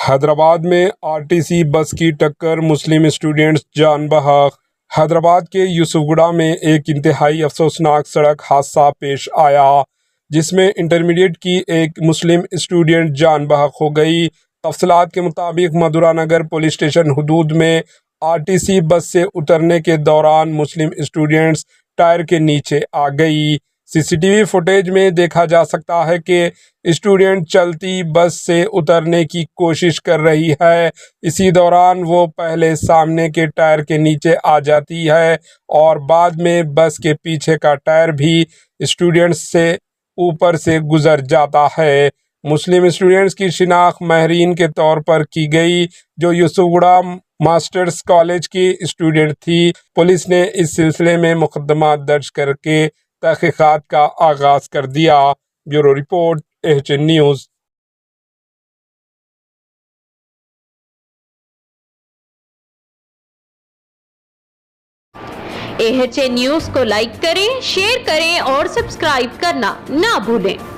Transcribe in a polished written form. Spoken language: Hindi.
हैदराबाद में आरटीसी बस की टक्कर, मुस्लिम स्टूडेंट्स जान बहक। हैदराबाद के यूसुफगुड़ा में एक इंतहाई अफसोसनाक सड़क हादसा पेश आया जिसमें इंटरमीडिएट की एक मुस्लिम स्टूडेंट जान बहक हो गई। तफसीलात के मुताबिक मधुरा नगर पुलिस स्टेशन हुदूद में आरटीसी बस से उतरने के दौरान मुस्लिम स्टूडेंट्स टायर के नीचे आ गई। सीसीटीवी फुटेज में देखा जा सकता है कि स्टूडेंट चलती बस से उतरने की कोशिश कर रही है। इसी दौरान वो पहले सामने के टायर के नीचे आ जाती है और बाद में बस के पीछे का टायर भी स्टूडेंट्स से ऊपर से गुजर जाता है। मुस्लिम स्टूडेंट्स की शिनाख्त महरीन के तौर पर की गई, जो यूसुफगुड़ा मास्टर्स कॉलेज की स्टूडेंट थी। पुलिस ने इस सिलसिले में मुकदमा दर्ज करके तहकीकात का आगाज कर दिया। Bureau report, AHN news. AHN news को लाइक करें, शेयर करें और सब्सक्राइब करना ना भूलें।